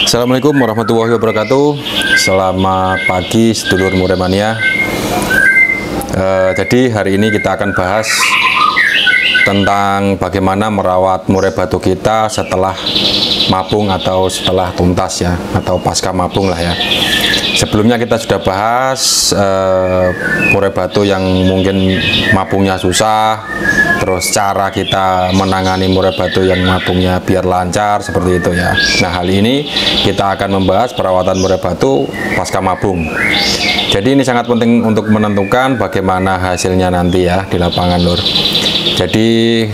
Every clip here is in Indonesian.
Assalamualaikum warahmatullahi wabarakatuh. Selamat pagi sedulur murai mania. Jadi hari ini kita akan bahas tentang bagaimana merawat murai batu kita setelah mapung atau setelah tuntas ya, atau pasca mapung lah ya. Sebelumnya kita sudah bahas murai batu yang mungkin mapungnya susah, terus cara kita menangani murai batu yang mapungnya biar lancar seperti itu ya. Nah, kali ini kita akan membahas perawatan murai batu pasca mapung. Jadi ini sangat penting untuk menentukan bagaimana hasilnya nanti ya di lapangan, lur. Jadi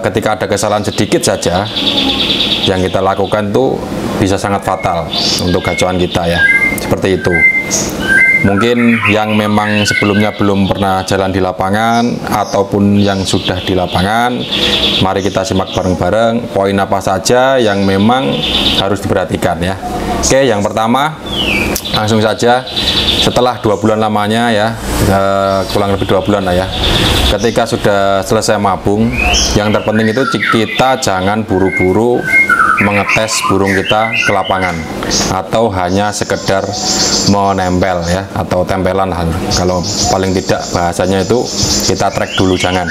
ketika ada kesalahan sedikit saja yang kita lakukan tuh bisa sangat fatal untuk gacoan kita ya, seperti itu. Mungkin yang memang sebelumnya belum pernah jalan di lapangan ataupun yang sudah di lapangan, mari kita simak bareng-bareng poin apa saja yang memang harus diperhatikan ya. Oke, yang pertama langsung saja, setelah 2 bulan lamanya ya, kurang lebih 2 bulan lah ya, ketika sudah selesai mabung, yang terpenting itu kita jangan buru-buru mengetes burung kita ke lapangan atau hanya sekedar menempel ya, atau tempelan lah. Kalau paling tidak bahasanya itu kita track dulu, jangan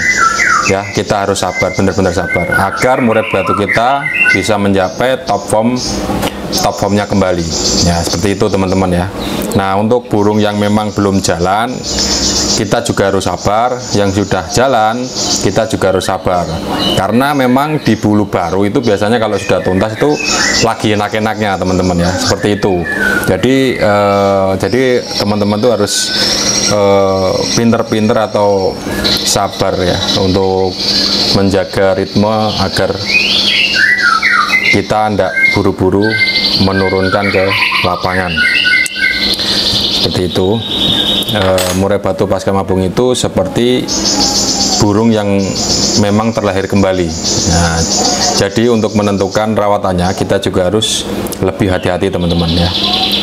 ya. Kita harus sabar, benar-benar sabar agar murai batu kita bisa mencapai top formnya kembali ya, seperti itu teman-teman ya. Nah, untuk burung yang memang belum jalan, kita juga harus sabar. Yang sudah jalan, kita juga harus sabar, karena memang di bulu baru itu biasanya kalau sudah tuntas itu lagi enak-enaknya teman-teman ya, seperti itu. Jadi teman-teman tuh harus pinter-pinter atau sabar ya untuk menjaga ritme agar kita tidak buru-buru menurunkan ke lapangan, seperti itu. Murai batu pasca mabung itu seperti burung yang memang terlahir kembali. Nah, jadi untuk menentukan rawatannya kita juga harus lebih hati-hati teman-teman ya,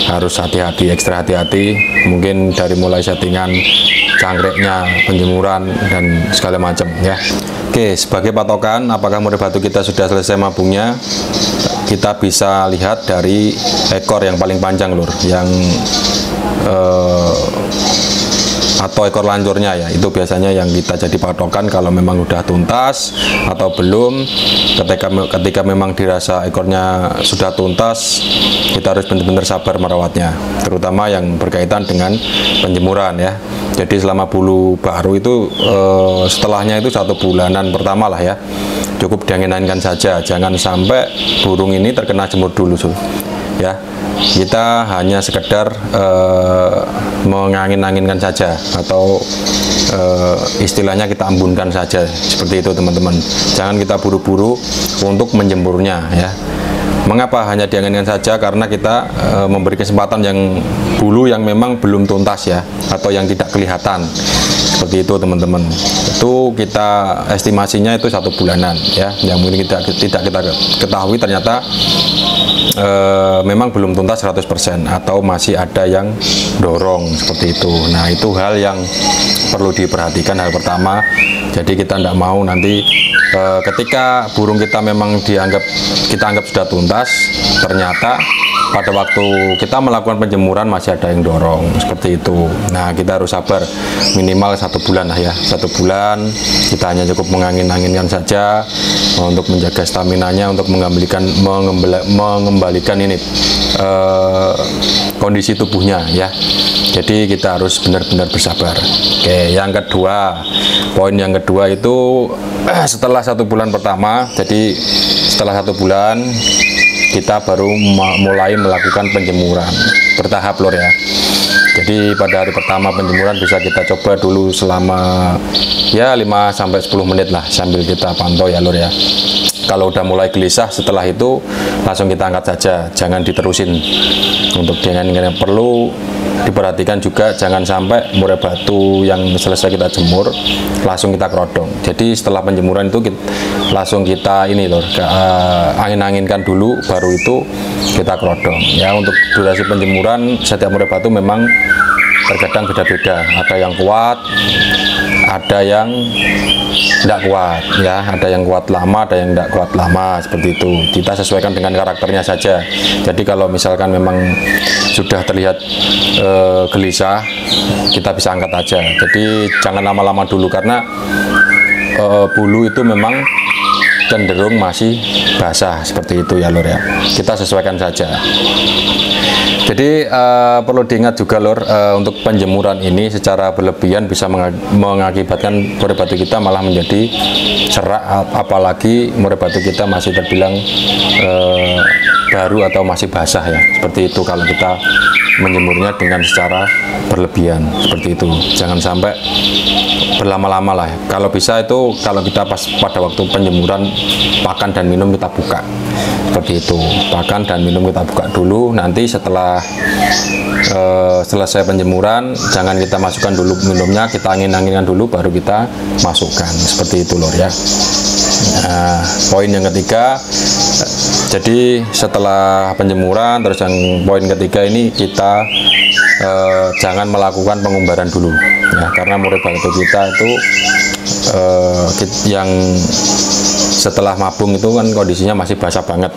harus hati-hati, ekstra hati-hati, mungkin dari mulai settingan cangkreknya, penjemuran dan segala macam ya. Oke, sebagai patokan apakah murai batu kita sudah selesai mabungnya, kita bisa lihat dari ekor yang paling panjang, lur, yang atau ekor lancurnya ya, itu biasanya yang kita jadi patokan kalau memang udah tuntas atau belum. Ketika memang dirasa ekornya sudah tuntas, kita harus benar-benar sabar merawatnya, terutama yang berkaitan dengan penjemuran ya. Jadi selama bulu baru itu setelahnya itu 1 bulanan pertama lah ya, cukup diangin-anginkan saja, jangan sampai burung ini terkena jemur dulu ya. Kita hanya sekedar mengangin-anginkan saja, atau istilahnya kita embunkan saja, seperti itu teman-teman. Jangan kita buru-buru untuk menjemurnya ya. Mengapa hanya dianginkan saja? Karena kita memberi kesempatan yang bulu yang memang belum tuntas ya, atau yang tidak kelihatan, seperti itu teman-teman. Itu kita estimasinya itu 1 bulanan ya, yang mungkin tidak kita ketahui ternyata memang belum tuntas 100% atau masih ada yang dorong, seperti itu. Nah, itu hal yang perlu diperhatikan, hal pertama. Jadi kita tidak mau nanti ketika burung kita memang kita anggap sudah tuntas, ternyata pada waktu kita melakukan penjemuran masih ada yang dorong, seperti itu. Nah, kita harus sabar minimal 1 bulan lah ya. 1 bulan kita hanya cukup mengangin-anginkan saja untuk menjaga staminanya, untuk mengembalikan ini kondisi tubuhnya ya. Jadi kita harus benar-benar bersabar. Oke, yang kedua, poin yang kedua itu setelah 1 bulan pertama. Jadi setelah 1 bulan kita baru mulai melakukan penjemuran bertahap, lur ya. Jadi pada hari pertama penjemuran bisa kita coba dulu selama ya 5-10 menit lah, sambil kita pantau ya, lur ya. Kalau udah mulai gelisah, setelah itu langsung kita angkat saja, jangan diterusin. Untuk yang perlu diperhatikan juga, jangan sampai murai batu yang selesai kita jemur langsung kita kerodong. Jadi setelah penjemuran itu langsung kita ini lor, angin-anginkan dulu, baru itu kita kerodong ya. Untuk durasi penjemuran setiap murai batu memang terkadang beda-beda, ada yang kuat, ada yang tidak kuat ya, ada yang kuat lama, ada yang tidak kuat lama, seperti itu. Kita sesuaikan dengan karakternya saja. Jadi kalau misalkan memang sudah terlihat gelisah, kita bisa angkat aja. Jadi jangan lama-lama dulu, karena bulu itu memang cenderung masih basah, seperti itu ya lur ya. Kita sesuaikan saja. Jadi perlu diingat juga lur, untuk penjemuran ini secara berlebihan bisa mengakibatkan murai batu kita malah menjadi serak, apalagi murai batu kita masih terbilang baru atau masih basah ya. Seperti itu kalau kita menjemurnya dengan secara berlebihan, seperti itu. Jangan sampai berlama-lama lah. Kalau bisa itu kalau kita pas pada waktu penjemuran, pakan dan minum kita buka, seperti itu. Pakan dan minum kita buka dulu. Nanti setelah selesai penjemuran, jangan kita masukkan dulu minumnya, kita angin-anginkan dulu baru kita masukkan, seperti itu lor ya. Nah, poin yang ketiga, jadi setelah penjemuran, terus yang poin ketiga ini kita jangan melakukan pengumbaran dulu ya, karena murai batu kita itu yang setelah mabung itu kan kondisinya masih basah banget.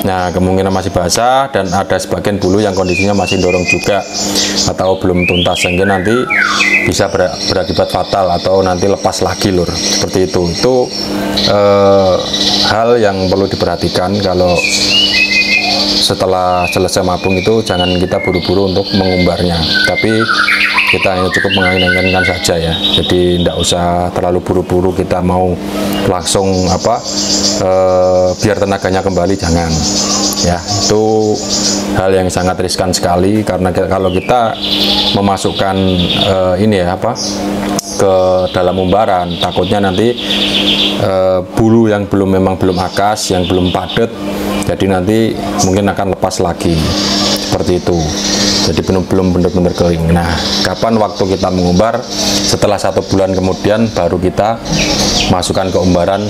Nah, kemungkinan masih basah dan ada sebagian bulu yang kondisinya masih dorong juga atau belum tuntas, sehingga nanti bisa berakibat fatal atau nanti lepas lagi lur, seperti itu. Itu hal yang perlu diperhatikan. Kalau setelah selesai mabung itu jangan kita buru-buru untuk mengumbarnya, tapi kita hanya cukup mengangin-anginkan saja ya. Jadi tidak usah terlalu buru-buru kita mau langsung biar tenaganya kembali, jangan ya. Itu hal yang sangat riskan sekali, karena kalau kita memasukkan ke dalam umbaran, takutnya nanti bulu yang memang belum akas, yang belum padat, jadi nanti mungkin akan lepas lagi, seperti itu. Jadi belum benar-benar kering. Nah, kapan waktu kita mengumbar? Setelah 1 bulan kemudian baru kita masukkan ke umbaran,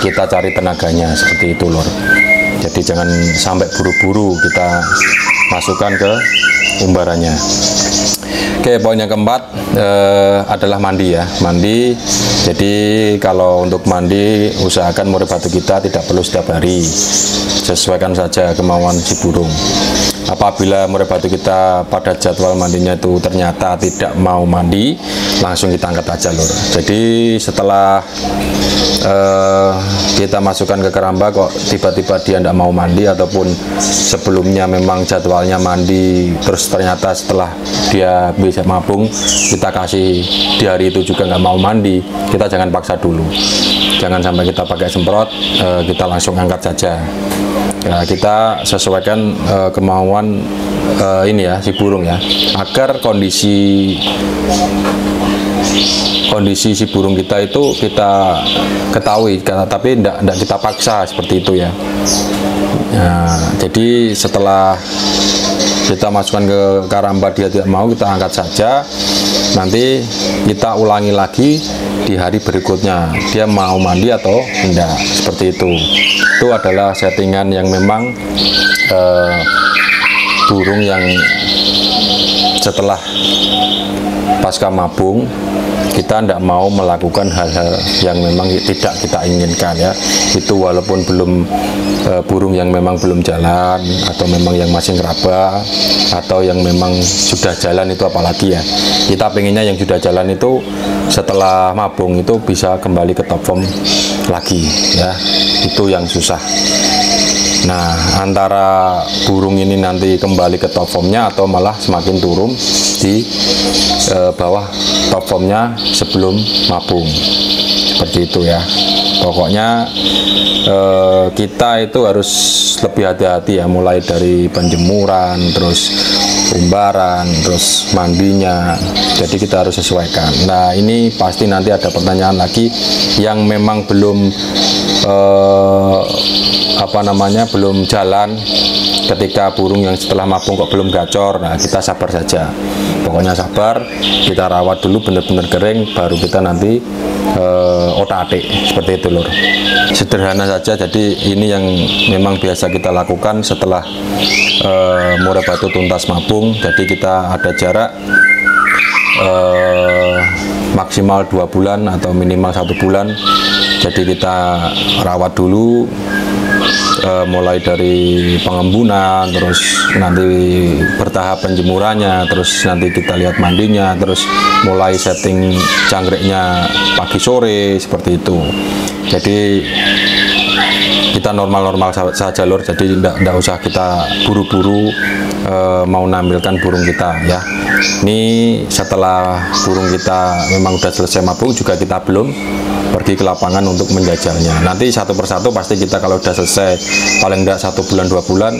kita cari tenaganya, seperti itu lor. Jadi jangan sampai buru-buru kita masukkan ke umbarannya. Oke, poin yang keempat adalah mandi ya. Mandi. Jadi kalau untuk mandi, usahakan murai batu kita tidak perlu setiap hari. Sesuaikan saja kemauan si burung. Apabila murai batu kita pada jadwal mandinya itu ternyata tidak mau mandi, langsung kita angkat aja lur. Jadi setelah kita masukkan ke keramba kok tiba-tiba dia tidak mau mandi, ataupun sebelumnya memang jadwalnya mandi, terus ternyata setelah dia bisa mabung kita kasih di hari itu juga nggak mau mandi, kita jangan paksa dulu. Jangan sampai kita pakai semprot, kita langsung angkat saja. Ya, kita sesuaikan kemauan si burung ya, agar kondisi si burung kita itu kita ketahui, tapi tidak kita paksa, seperti itu ya. Nah, jadi setelah kita masukkan ke karamba dia tidak mau, kita angkat saja. Nanti kita ulangi lagi di hari berikutnya, dia mau mandi atau tidak, seperti itu. Itu adalah settingan yang memang burung yang setelah pasca mabung kita tidak mau melakukan hal-hal yang memang tidak kita inginkan ya. Itu walaupun belum burung yang memang belum jalan, atau memang yang masih ngeraba, atau yang memang sudah jalan, itu apalagi ya. Kita pengennya yang sudah jalan itu setelah mabung itu bisa kembali ke top form lagi ya. Itu yang susah. Nah, antara burung ini nanti kembali ke top formnya atau malah semakin turun di bawah top formnya sebelum mabung, seperti itu ya. Pokoknya kita itu harus lebih hati-hati ya, mulai dari penjemuran, terus umbaran, terus mandinya. Jadi kita harus sesuaikan. Nah, ini pasti nanti ada pertanyaan lagi yang memang belum belum jalan, ketika burung yang setelah mabung kok belum gacor. Nah, kita sabar saja, pokoknya sabar, kita rawat dulu benar-benar kering, baru kita nanti otak-atik, seperti itu lur. Sederhana saja. Jadi ini yang memang biasa kita lakukan setelah murai batu tuntas mabung. Jadi kita ada jarak maksimal 2 bulan atau minimal 1 bulan. Jadi kita rawat dulu, mulai dari pengembunan, terus nanti bertahap penjemurannya, terus nanti kita lihat mandinya, terus mulai setting jangkriknya pagi sore seperti itu. Jadi kita normal-normal saja lur, jadi tidak usah kita buru-buru mau nampilkan burung kita ya. Ini setelah burung kita memang udah selesai mabung juga kita belum pergi ke lapangan untuk menjajalnya. Nanti satu persatu pasti kita kalau udah selesai paling enggak 1 bulan 2 bulan,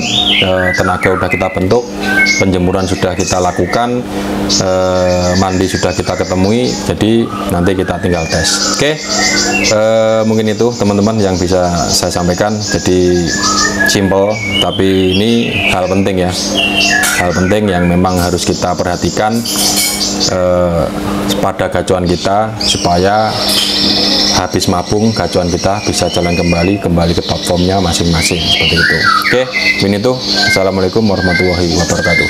tenaga udah kita bentuk, penjemuran sudah kita lakukan, mandi sudah kita ketemui, jadi nanti kita tinggal tes. Oke, mungkin itu teman-teman yang bisa saya sampaikan. Jadi simple tapi ini hal penting ya, hal penting yang memang harus kita perhatikan pada gacuan kita supaya habis mabung gacuan kita bisa jalan kembali ke top formnya masing-masing seperti itu. Oke, ini tuh. Assalamualaikum warahmatullahi wabarakatuh.